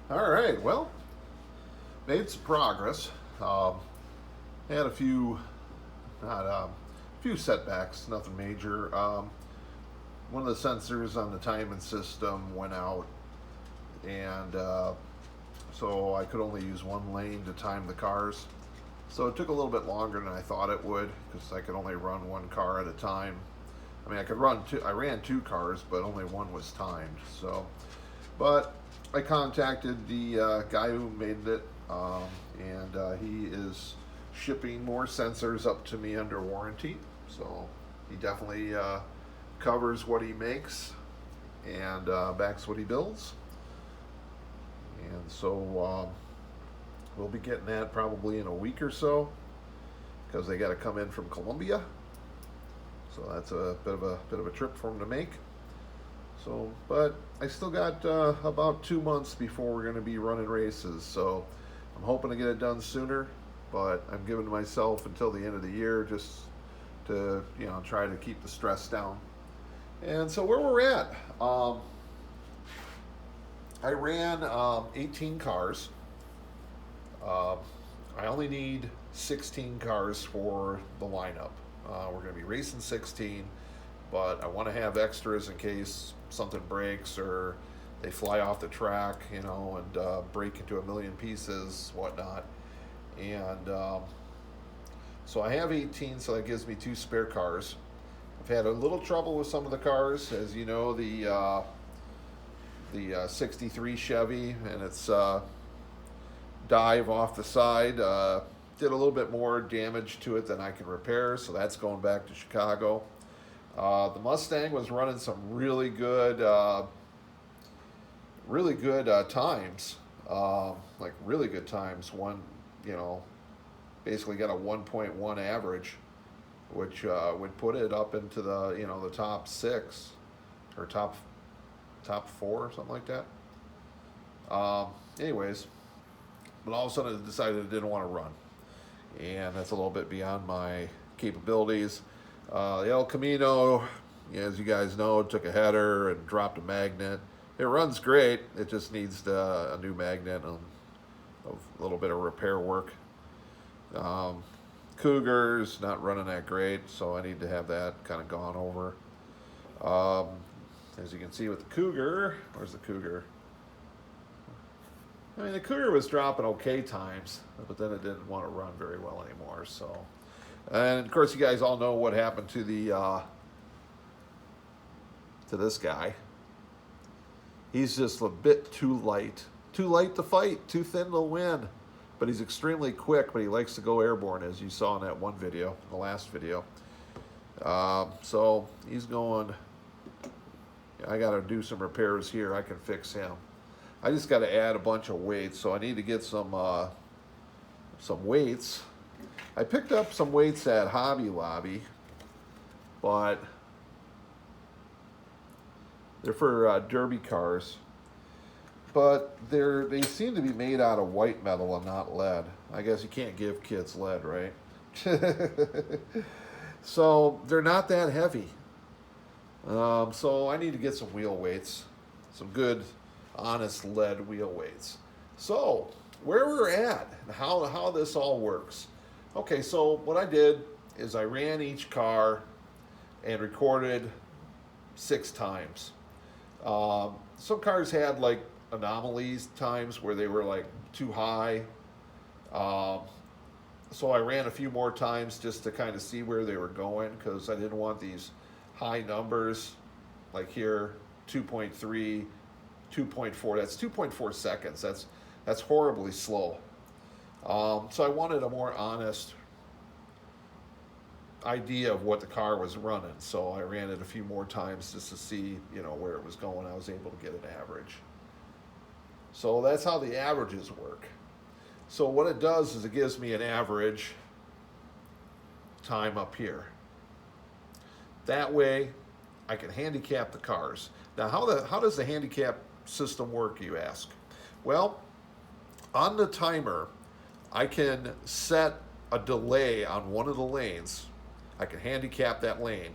All right, well, made some progress. Had a few, not few setbacks, nothing major. One of the sensors on the timing system went out, and so I could only use one lane to time the cars. So it took a little bit longer than I thought it would because I could only run one car at a time. I mean, I could run two. I ran two cars, but only one was timed. So, but I contacted the guy who made it, and he is shipping more sensors up to me under warranty. So he definitely covers what he makes and backs what he builds. And so we'll be getting that probably in a week or so because they got to come in from Colombia. So that's a bit of a trip for them to make. So, but I still got about 2 months before we're going to be running races. So I'm hoping to get it done sooner, but I'm giving myself until the end of the year just to try to keep the stress down. And so where we're at, I ran 18 cars. Uh, I only need 16 cars for the lineup. We're going to be racing 16, but I want to have extras in case something breaks or they fly off the track, and break into a million pieces, whatnot. And so I have 18, so that gives me two spare cars. I've had a little trouble with some of the cars, as you know, the '63 Chevy and its dive off the side did a little bit more damage to it than I can repair, so that's going back to Chicago. The Mustang was running some really good times, like really good times. One, basically got a 1.1 average, which would put it up into the top six or top four or something like that. Anyways, but all of a sudden I decided I didn't want to run, and that's a little bit beyond my capabilities. The El Camino, as you guys know, took a header and dropped a magnet. It runs great. It just needs a new magnet and a little bit of repair work. Um, Cougar's not running that great, so I need to have that kind of gone over. Um, as you can see with the Cougar, where's the Cougar? I mean, the Cougar was dropping okay times, but then it didn't want to run very well anymore. So, and of course, you guys all know what happened to the to this guy. He's just a bit too light to fight, too thin to win. But he's extremely quick, but he likes to go airborne, as you saw in that one video, the last video. So he's going. I got to do some repairs here. I can fix him. I just got to add a bunch of weights, so I need to get some weights. I picked up some weights at Hobby Lobby, but they're for derby cars. But they seem to be made out of white metal and not lead. I guess you can't give kids lead, right? So they're not that heavy. So I need to get some wheel weights, some good, honest lead wheel weights. So where we're at and how this all works. Okay, so what I did is I ran each car and recorded 6 times. Some cars had like anomalies times where they were like too high. Um, so I ran a few more times just to kind of see where they were going because I didn't want these high numbers like here 2.3, 2.4. That's 2.4 seconds. That's horribly slow. So I wanted a more honest idea of what the car was running. So I ran it a few more times just to see where it was going. I was able to get an average. So that's how the averages work. So what it does is it gives me an average time up here. That way, I can handicap the cars. Now, how does the handicap system work, you ask? Well, on the timer, I can set a delay on one of the lanes. I can handicap that lane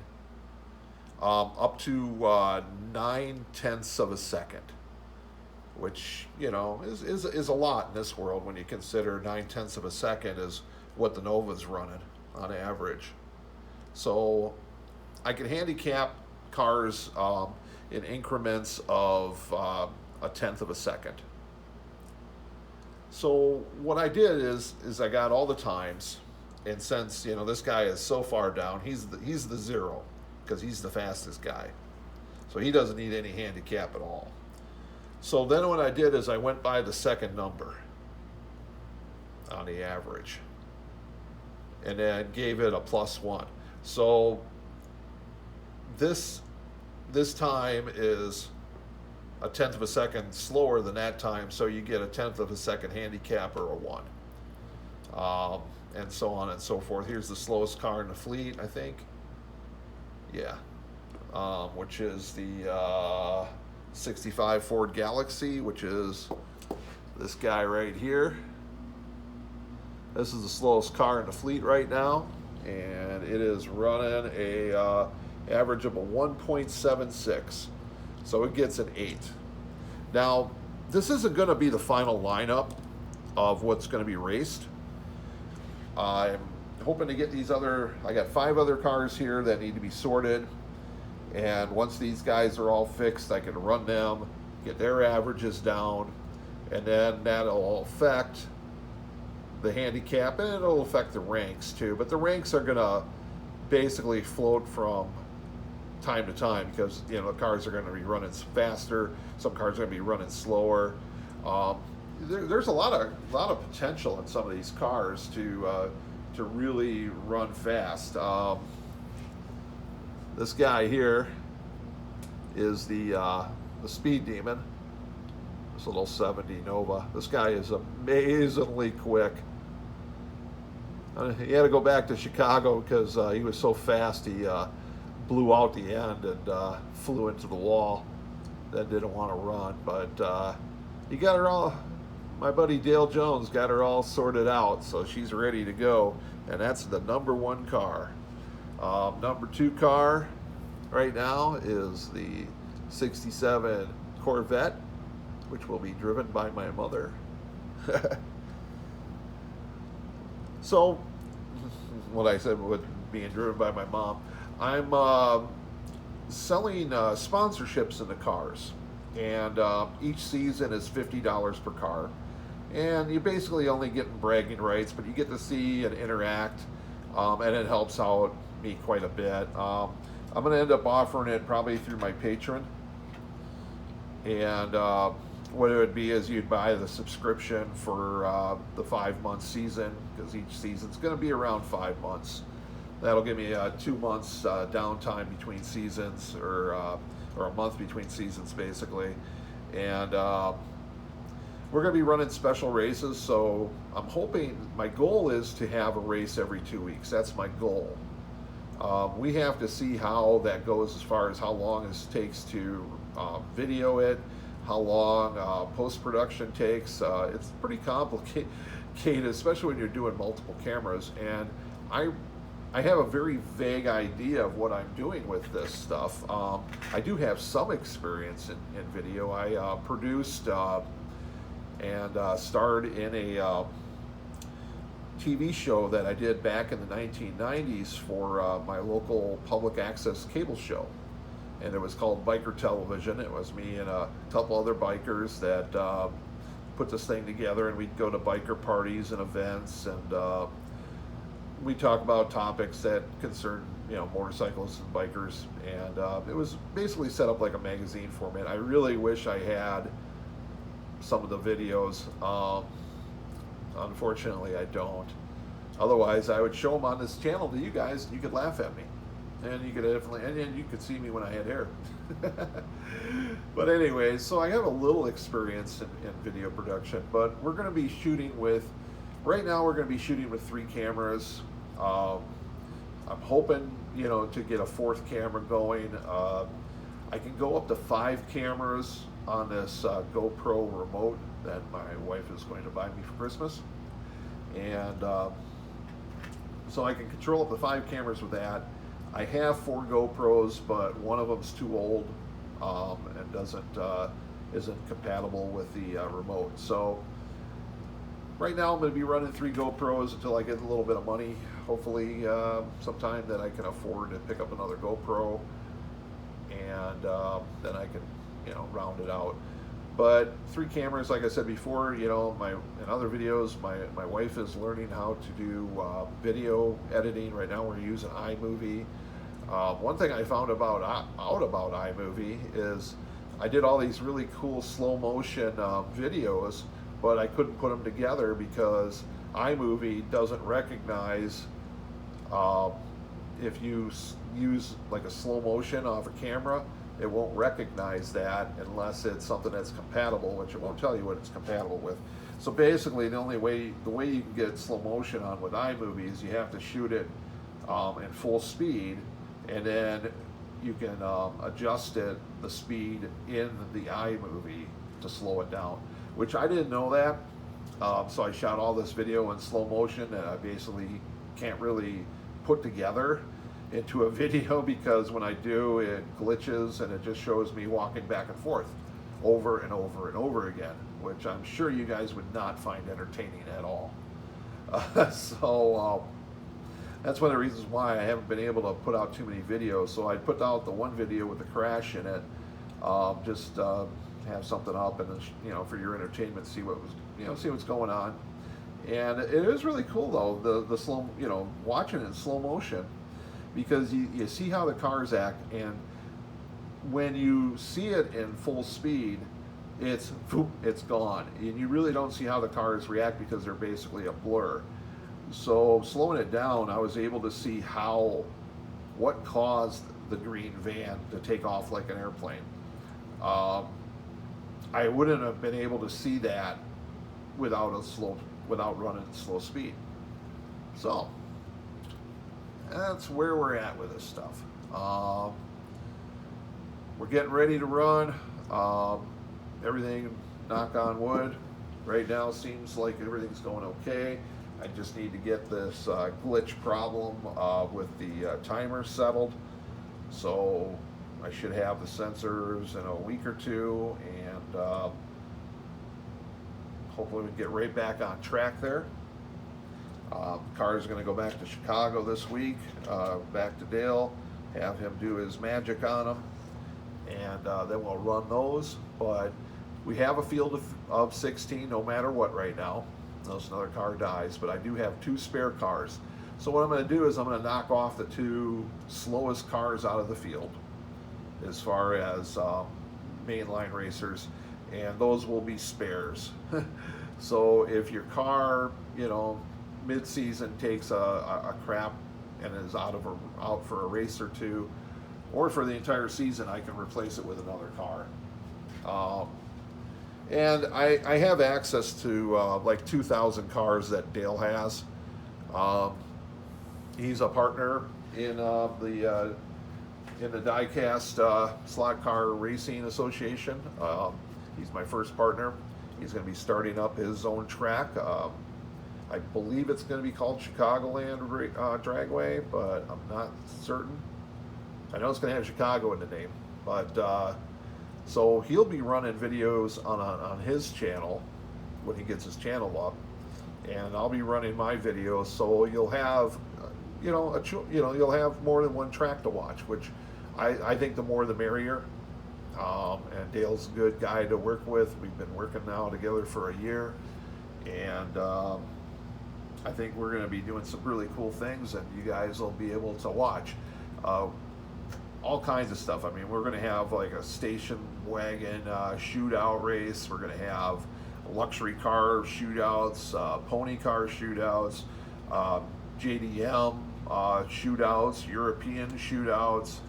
up to 9/10 of a second, which, you know, is a lot in this world when you consider 9/10 of a second is what the Nova's running on average. So I can handicap cars in increments of a tenth of a second. So what I did is I got all the times, and since, you know, this guy is so far down, he's the zero because he's the fastest guy. So he doesn't need any handicap at all. So then what I did is I went by the second number on the average, and then gave it a +1. So this time is a tenth of a second slower than that time, so you get a tenth of a second handicap or a 1. And so on and so forth. Here's the slowest car in the fleet, I think. Yeah. Which is the 65 Ford Galaxy, which is this guy right here. This is the slowest car in the fleet right now, and it is running a average of a 1.76. So it gets an 8. Now, this isn't going to be the final lineup of what's going to be raced. I'm hoping to get I got 5 other cars here that need to be sorted. And once these guys are all fixed, I can run them, get their averages down, and then that'll affect the handicap, and it'll affect the ranks too. But the ranks are going to basically float from time to time because, you know, the cars are going to be running faster, some cars are going to be running slower. There's a lot of potential in some of these cars to really run fast. This guy here is the Speed Demon, this little 70 Nova. This guy is amazingly quick. He had to go back to Chicago because he was so fast he blew out the end and flew into the wall. That didn't want to run, but he got her all. My buddy Dale Jones got her all sorted out, so she's ready to go, and that's the number 1 car. Number 2 car right now is the 67 Corvette, which will be driven by my mother. So, what I said with being driven by my mom, I'm selling sponsorships in the cars, and each season is $50 per car, and you're basically only getting bragging rights, but you get to see and interact, and it helps out me quite a bit. I'm going to end up offering it probably through my Patreon, and what it would be is you'd buy the subscription for the 5-month season, because each season's going to be around 5 months. That'll give me 2 months downtime between seasons, or a month between seasons, basically. And we're going to be running special races, so I'm hoping, my goal is to have a race every 2 weeks. That's my goal. We have to see how that goes as far as how long it takes to video it, how long post-production takes. It's pretty complicated, especially when you're doing multiple cameras. And I have a very vague idea of what I'm doing with this stuff. I do have some experience in video. I produced and starred in a TV show that I did back in the 1990s for my local public access cable show. And it was called Biker Television. It was me and a couple other bikers that put this thing together, and we'd go to biker parties and events, and we talk about topics that concern, you know, motorcyclists and bikers. And it was basically set up like a magazine format. I really wish I had some of the videos. Unfortunately, I don't. Otherwise, I would show them on this channel to you guys, and you could laugh at me. And you could definitely, and you could see me when I had hair. But anyways, so I have a little experience in video production, but we're going to be shooting with, right now we're going to be shooting with 3 cameras. I'm hoping, you know, to get a 4th camera going. I can go up to 5 cameras on this GoPro remote that my wife is going to buy me for Christmas. And so I can control up to 5 cameras with that. I have 4 GoPros, but one of them's too old and doesn't isn't compatible with the remote. So right now I'm going to be running 3 GoPros until I get a little bit of money. Hopefully sometime that I can afford to pick up another GoPro, and then I can, round it out. But 3 cameras, like I said before, in other videos, my wife is learning how to do video editing. Right now we're using iMovie. One thing I found out about iMovie is I did all these really cool slow motion videos, but I couldn't put them together because iMovie doesn't recognize if you use like a slow motion off a camera. It won't recognize that unless it's something that's compatible, which it won't tell you what it's compatible with. So basically, the way you can get slow motion on with iMovie is you have to shoot it in full speed, and then you can adjust the speed in the iMovie to slow it down, which I didn't know that. So I shot all this video in slow motion that I basically can't really put together into a video, because when I do, it glitches and it just shows me walking back and forth over and over and over again, which I'm sure you guys would not find entertaining at all. So that's one of the reasons why I haven't been able to put out too many videos. So I put out the one video with the crash in it, just have something up, and then, for your entertainment, see what's going on. And it is really cool though, the slow, watching it in slow motion, because you see how the cars act, and when you see it in full speed, it's gone, and you really don't see how the cars react because they're basically a blur. So slowing it down, I was able to see what caused the green van to take off like an airplane. I wouldn't have been able to see that without running at slow speed. So that's where we're at with this stuff. We're getting ready to run. Everything, knock on wood, right now seems like everything's going okay. I just need to get this glitch problem with the timer settled. So I should have the sensors in a week or two, and hopefully we can get right back on track there. Car is going to go back to Chicago this week, back to Dale, have him do his magic on them, and then we'll run those. But we have a field of 16 no matter what right now, unless another car dies, but I do have 2 spare cars. So what I'm going to do is I'm going to knock off the 2 slowest cars out of the field as far as mainline racers, and those will be spares. So if your car, mid-season takes a crap and is out for a race or 2, or for the entire season, I can replace it with another car. And I have access to like 2,000 cars that Dale has. He's a partner in the Diecast Slot Car Racing Association. He's my first partner. He's going to be starting up his own track. I believe it's going to be called Chicagoland Dragway, but I'm not certain. I know it's going to have Chicago in the name, but so he'll be running videos on his channel when he gets his channel up, and I'll be running my videos. So you'll have, you'll have more than one track to watch, which I think the more the merrier. And Dale's a good guy to work with. We've been working now together for a year, and I think we're going to be doing some really cool things, and you guys will be able to watch all kinds of stuff. I mean, we're going to have like a station wagon shootout race. We're going to have luxury car shootouts, pony car shootouts, JDM shootouts, European shootouts,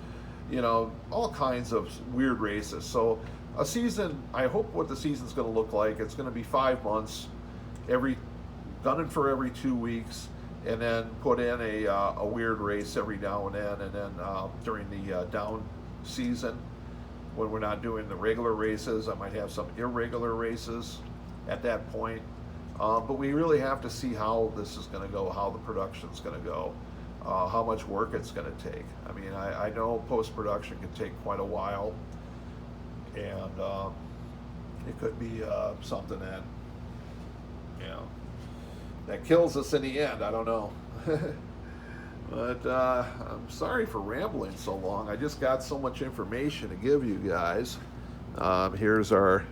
all kinds of weird races. So a season, I hope what the season's going to look like, it's going to be 5 months, gunning for every 2 weeks, and then put in a weird race every now and then during the down season, when we're not doing the regular races, I might have some irregular races at that point. But we really have to see how this is going to go, how the production's going to go, how much work it's going to take. I mean, I know post-production can take quite a while, and It could be something that, you know, that kills us in the end. I don't know. But I'm sorry for rambling so long. I just got so much information to give you guys. Here's our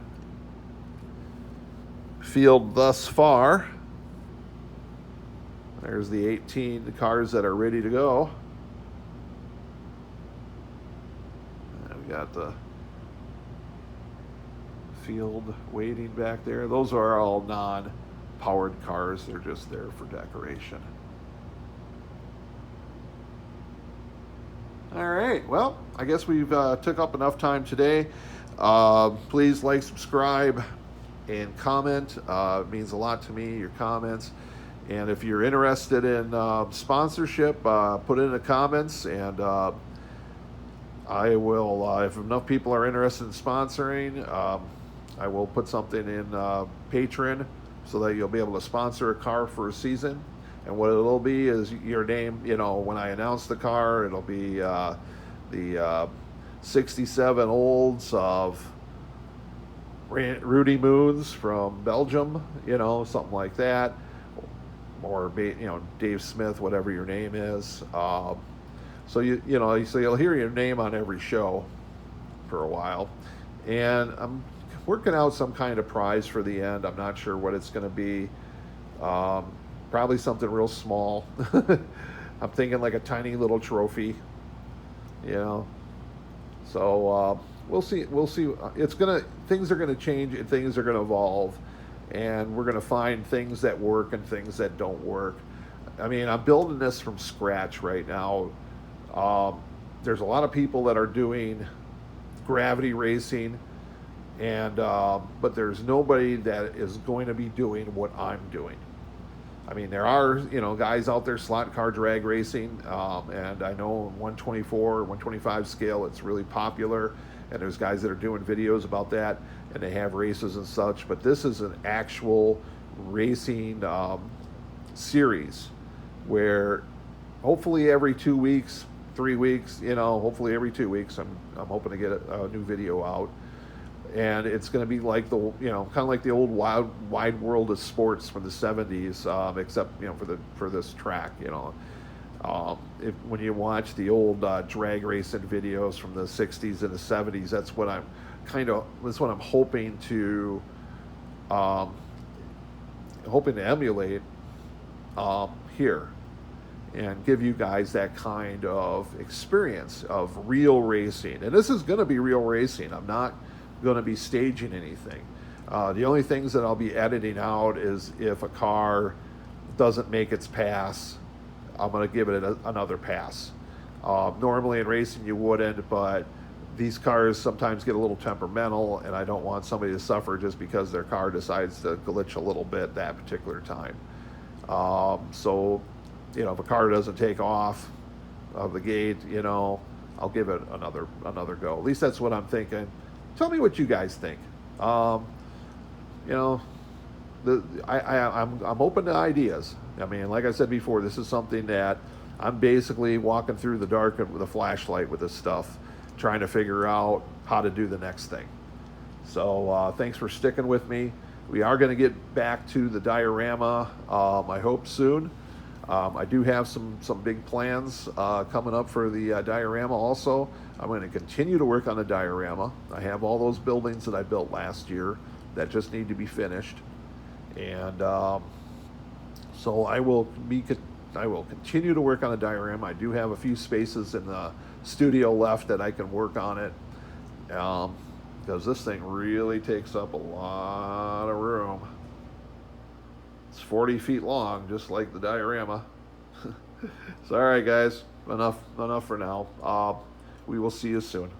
field thus far. There's the 18 cars that are ready to go. And we got the field waiting back there. Those are all non-powered cars. They're just there for decoration. All right. Well, I guess we've took up enough time today. Please like, subscribe, and comment. It means a lot to me, your comments. And if you're interested in sponsorship, put it in the comments, and I will, if enough people are interested in sponsoring, I will put something in Patreon so that you'll be able to sponsor a car for a season. And what it'll be is your name, you know, when I announce the car, it'll be the 67 Olds of Rudy Moons from Belgium, you know, something like that. Or, you know, Dave Smith, whatever your name is. So you'll hear your name on every show for a while. And I'm working out some kind of prize for the end. I'm not sure what it's going to be. Probably something real small. I'm thinking like a tiny little trophy, you know. So we'll see. We'll see. Things are gonna change and things are gonna evolve, and we're gonna find things that work and things that don't work. I mean, I'm building this from scratch right now. There's a lot of people that are doing gravity racing, and but there's nobody that is going to be doing what I'm doing. I mean, there are, you know, guys out there slot car drag racing, and I know 124, 125 scale, it's really popular, and there's guys that are doing videos about that, and they have races and such, but this is an actual racing series where hopefully every 2 weeks, 3 weeks, you know, hopefully every 2 weeks, I'm hoping to get a new video out. And it's going to be like kind of like the old wide world of sports from the 70s, except, you know, for this track, you know. When you watch the old drag racing videos from the 60s and the 70s, that's what I'm hoping to emulate here, and give you guys that kind of experience of real racing. And this is going to be real racing. I'm not going to be staging anything. The only things that I'll be editing out is if a car doesn't make its pass, I'm going to give it another pass. Normally in racing you wouldn't, but these cars sometimes get a little temperamental, and I don't want somebody to suffer just because their car decides to glitch a little bit that particular time. So, you know, if a car doesn't take off of the gate, you know, I'll give it another go. At least that's what I'm thinking. Tell me what you guys think. You know, I'm open to ideas. I mean, like I said before, this is something that I'm basically walking through the dark with a flashlight with this stuff, trying to figure out how to do the next thing. So thanks for sticking with me. We are going to get back to the diorama, I hope soon. I do have some big plans coming up for the diorama also. I'm going to continue to work on the diorama. I have all those buildings that I built last year that just need to be finished. And so I will continue to work on the diorama. I do have a few spaces in the studio left that I can work on it, because this thing really takes up a lot of room. It's 40 feet long, just like the diorama. So, all right, guys, enough for now. We will see you soon.